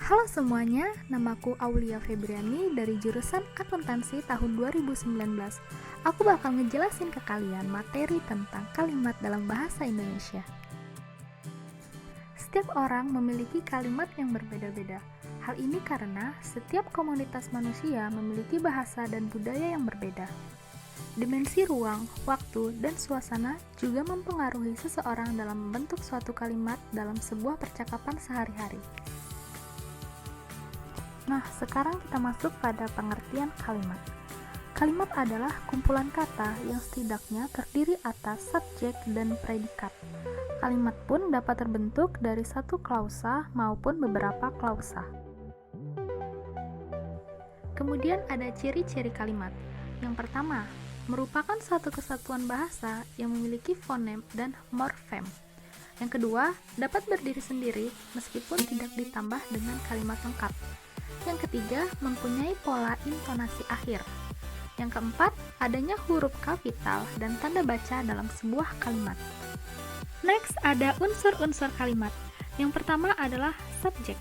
Halo semuanya, namaku Aulia Febriani dari jurusan Akuntansi tahun 2019. Aku bakal ngejelasin ke kalian materi tentang kalimat dalam bahasa Indonesia. Setiap orang memiliki kalimat yang berbeda-beda. Hal ini karena setiap komunitas manusia memiliki bahasa dan budaya yang berbeda. Dimensi ruang, waktu, dan suasana juga mempengaruhi seseorang dalam membentuk suatu kalimat dalam sebuah percakapan sehari-hari. Nah, sekarang kita masuk pada pengertian kalimat. Kalimat adalah kumpulan kata yang setidaknya terdiri atas subjek dan predikat. Kalimat pun dapat terbentuk dari satu klausa maupun beberapa klausa. Kemudian ada ciri-ciri kalimat. Yang pertama, merupakan suatu kesatuan bahasa yang memiliki fonem dan morfem. Yang kedua, dapat berdiri sendiri meskipun tidak ditambah dengan kalimat lengkap. Yang ketiga, mempunyai pola intonasi akhir. Yang keempat, adanya huruf kapital dan tanda baca dalam sebuah kalimat. Next, ada unsur-unsur kalimat. Yang pertama adalah subjek.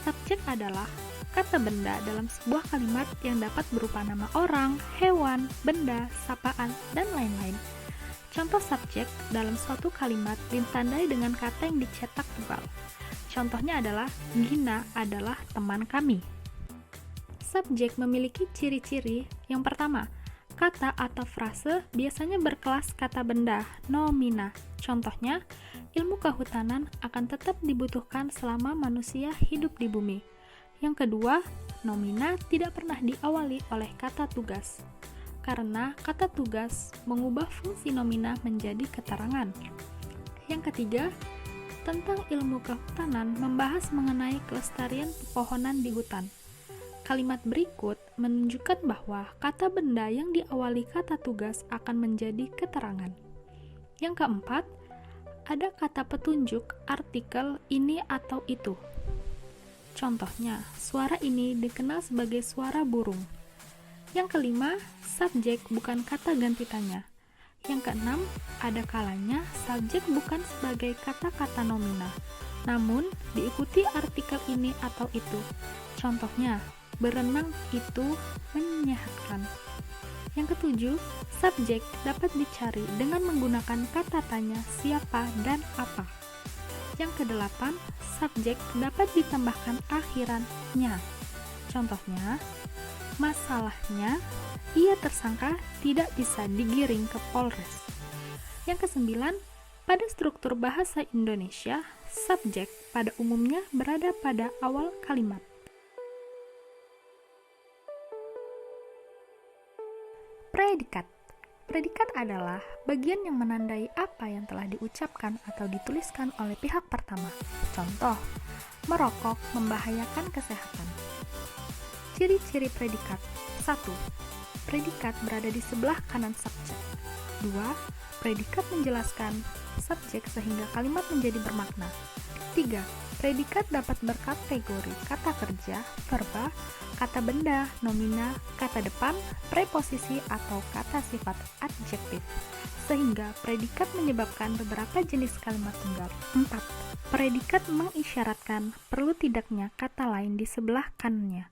Subjek adalah kata benda dalam sebuah kalimat yang dapat berupa nama orang, hewan, benda, sapaan, dan lain-lain. Contoh subjek dalam suatu kalimat ditandai dengan kata yang dicetak tebal. Contohnya adalah, Gina adalah teman kami. Subjek memiliki ciri-ciri. Yang pertama, kata atau frase biasanya berkelas kata benda, nomina. Contohnya, ilmu kehutanan akan tetap dibutuhkan selama manusia hidup di bumi. Yang kedua, nomina tidak pernah diawali oleh kata tugas, karena kata tugas mengubah fungsi nomina menjadi keterangan. Yang ketiga, tentang ilmu kehutanan membahas mengenai kelestarian pepohonan di hutan. Kalimat berikut menunjukkan bahwa kata benda yang diawali kata tugas akan menjadi keterangan. Yang keempat, ada kata petunjuk artikel ini atau itu. Contohnya, suara ini dikenal sebagai suara burung. Yang kelima, subjek bukan kata ganti tanya. Yang keenam, ada kalanya subjek bukan sebagai kata-kata nomina, namun diikuti artikel ini atau itu. Contohnya, berenang itu menyehatkan. Yang ketujuh, subjek dapat dicari dengan menggunakan kata tanya siapa dan apa. Yang kedelapan, subjek dapat ditambahkan akhirannya. Contohnya, masalahnya, ia tersangka tidak bisa digiring ke Polres. Yang kesembilan, pada struktur bahasa Indonesia, subjek pada umumnya berada pada awal kalimat. Predikat. Predikat adalah bagian yang menandai apa yang telah diucapkan atau dituliskan oleh pihak pertama. Contoh, merokok membahayakan kesehatan. Ciri-ciri predikat. 1. Predikat berada di sebelah kanan subjek. 2. Predikat menjelaskan subjek sehingga kalimat menjadi bermakna. 3. Predikat dapat berkategori kata kerja, verba, kata benda, nomina, kata depan, preposisi, atau kata sifat adjektif, sehingga predikat menyebabkan beberapa jenis kalimat tunggal. 4. Predikat mengisyaratkan perlu tidaknya kata lain di sebelah kanannya.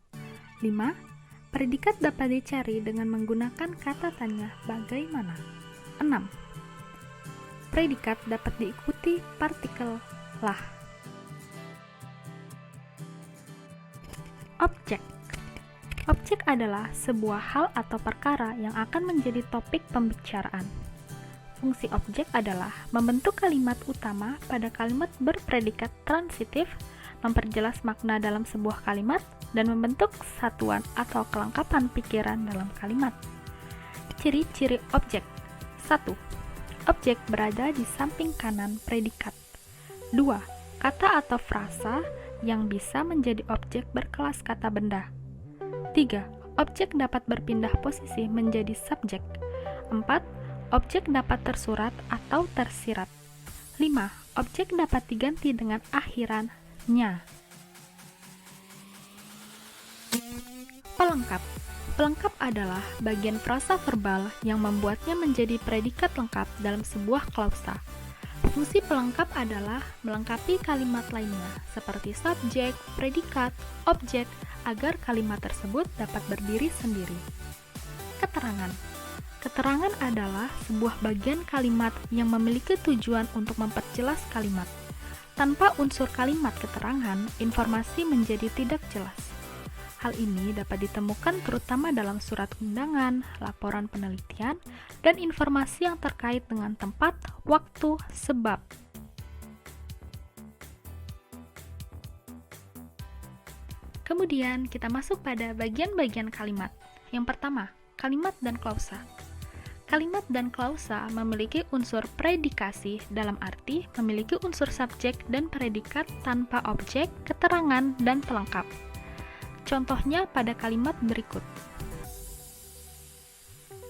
5. Predikat dapat dicari dengan menggunakan kata tanya bagaimana. 6. Predikat dapat diikuti partikel lah. Objek. Objek adalah sebuah hal atau perkara yang akan menjadi topik pembicaraan. Fungsi objek adalah membentuk kalimat utama pada kalimat berpredikat transitif, memperjelas makna dalam sebuah kalimat, dan membentuk satuan atau kelengkapan pikiran dalam kalimat. Ciri-ciri objek. 1. Objek berada di samping kanan predikat. 2. Kata atau frasa yang bisa menjadi objek berkelas kata benda. 3. Objek dapat berpindah posisi menjadi subjek. 4. Objek dapat tersurat atau tersirat. 5. Objek dapat diganti dengan akhirannya. Pelengkap. Pelengkap adalah bagian frasa verbal yang membuatnya menjadi predikat lengkap dalam sebuah klausa. Fungsi pelengkap adalah melengkapi kalimat lainnya, seperti subjek, predikat, objek, agar kalimat tersebut dapat berdiri sendiri. Keterangan. Keterangan adalah sebuah bagian kalimat yang memiliki tujuan untuk memperjelas kalimat. Tanpa unsur kalimat keterangan, informasi menjadi tidak jelas. Hal ini dapat ditemukan terutama dalam surat undangan, laporan penelitian, dan informasi yang terkait dengan tempat, waktu, sebab. Kemudian kita masuk pada bagian-bagian kalimat. Yang pertama, kalimat dan klausa. Kalimat dan klausa memiliki unsur predikasi dalam arti memiliki unsur subjek dan predikat tanpa objek, keterangan, dan pelengkap. Contohnya pada kalimat berikut.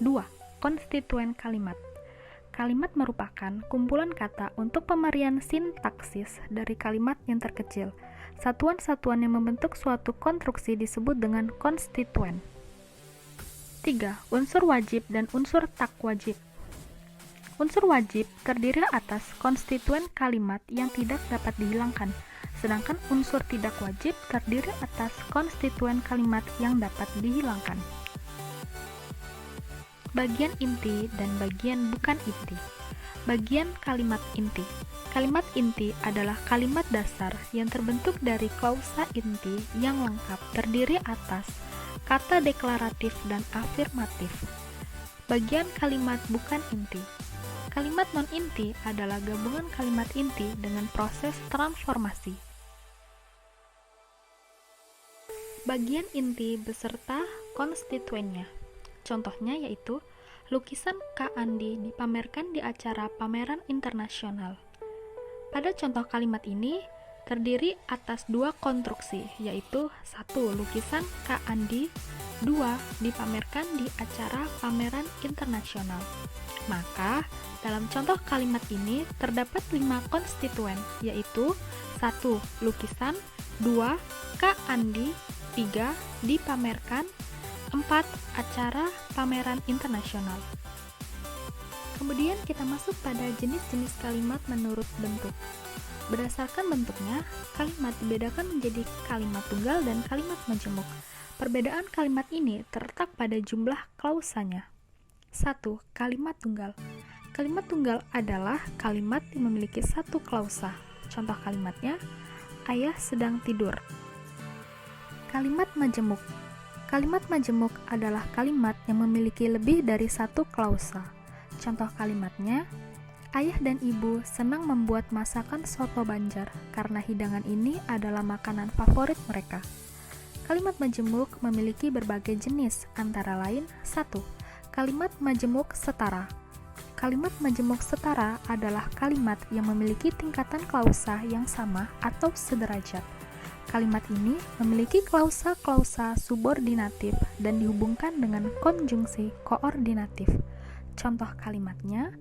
2. Konstituen kalimat. Kalimat merupakan kumpulan kata untuk pemberian sintaksis dari kalimat yang terkecil. Satuan-satuan yang membentuk suatu konstruksi disebut dengan konstituen. 3. Unsur wajib dan unsur tak wajib. Unsur wajib terdiri atas konstituen kalimat yang tidak dapat dihilangkan, sedangkan unsur tidak wajib terdiri atas konstituen kalimat yang dapat dihilangkan. Bagian inti dan bagian bukan inti. Bagian kalimat inti. Kalimat inti adalah kalimat dasar yang terbentuk dari klausa inti yang lengkap terdiri atas kata deklaratif dan afirmatif. Bagian kalimat bukan inti. Kalimat non-inti adalah gabungan kalimat inti dengan proses transformasi. Bagian inti beserta konstituennya. Contohnya yaitu, lukisan Kak Andi dipamerkan di acara pameran internasional. Pada contoh kalimat ini, terdiri atas dua konstruksi, yaitu 1. Lukisan Kak Andi, 2. Dipamerkan di acara pameran internasional. Maka, dalam contoh kalimat ini terdapat 5 konstituen, yaitu 1. Lukisan, 2. Kak Andi, 3. Dipamerkan, 4. Acara pameran internasional. Kemudian kita masuk pada jenis-jenis kalimat menurut bentuk. Berdasarkan bentuknya, kalimat dibedakan menjadi kalimat tunggal dan kalimat majemuk. Perbedaan kalimat ini terletak pada jumlah klausanya. 1. Kalimat tunggal. Kalimat tunggal adalah kalimat yang memiliki satu klausa. Contoh kalimatnya, ayah sedang tidur. Kalimat majemuk. Kalimat majemuk adalah kalimat yang memiliki lebih dari satu klausa. Contoh kalimatnya, ayah dan ibu senang membuat masakan soto Banjar karena hidangan ini adalah makanan favorit mereka. Kalimat majemuk memiliki berbagai jenis, antara lain 1. Kalimat majemuk setara. Kalimat majemuk setara adalah kalimat yang memiliki tingkatan klausa yang sama atau sederajat. Kalimat ini memiliki klausa-klausa subordinatif dan dihubungkan dengan konjungsi koordinatif. Contoh kalimatnya,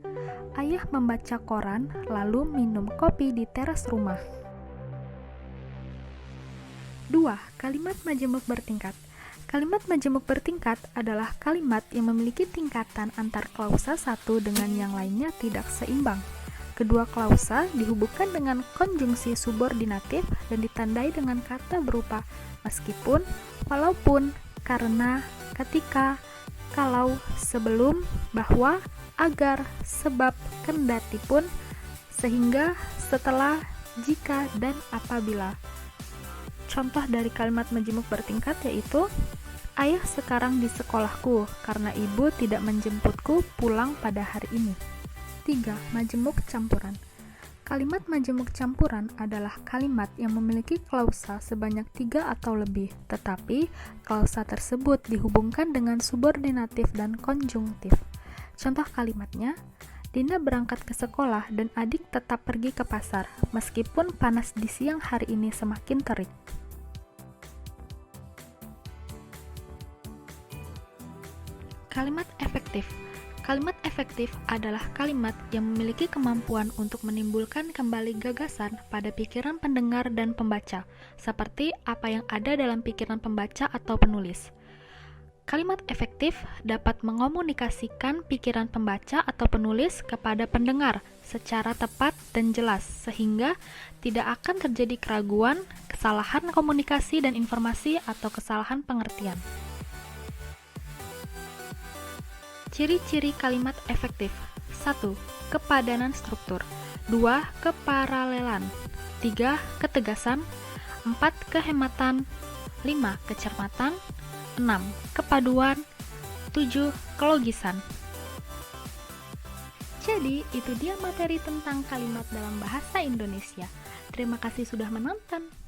ayah membaca koran lalu minum kopi di teras rumah. 2. Kalimat majemuk bertingkat. Kalimat majemuk bertingkat adalah kalimat yang memiliki tingkatan antar klausa satu dengan yang lainnya tidak seimbang. Kedua klausa dihubungkan dengan konjungsi subordinatif dan ditandai dengan kata berupa meskipun, walaupun, karena, ketika, kalau, sebelum, bahwa, agar, sebab, kendati pun, sehingga, setelah, jika, dan apabila. Contoh dari kalimat majemuk bertingkat yaitu, ayah sekarang di sekolahku karena ibu tidak menjemputku pulang pada hari ini. 3. Majemuk campuran. Kalimat majemuk campuran adalah kalimat yang memiliki klausa sebanyak 3 atau lebih, tetapi klausa tersebut dihubungkan dengan subordinatif dan konjungtif. Contoh kalimatnya, Dina berangkat ke sekolah dan adik tetap pergi ke pasar, meskipun panas di siang hari ini semakin terik. Kalimat efektif. Kalimat efektif adalah kalimat yang memiliki kemampuan untuk menimbulkan kembali gagasan pada pikiran pendengar dan pembaca, seperti apa yang ada dalam pikiran pembaca atau penulis. Kalimat efektif dapat mengomunikasikan pikiran pembaca atau penulis kepada pendengar, secara tepat dan jelas, sehingga tidak akan terjadi keraguan, kesalahan komunikasi dan informasi, atau kesalahan pengertian. Ciri-ciri kalimat efektif. 1. Kepadanan struktur. 2. Keparalelan. 3. Ketegasan. 4. Kehematan. 5. Kecermatan. 6. Kepaduan. 7. Kelogisan. Jadi, itu dia materi tentang kalimat dalam bahasa Indonesia. Terima kasih sudah menonton.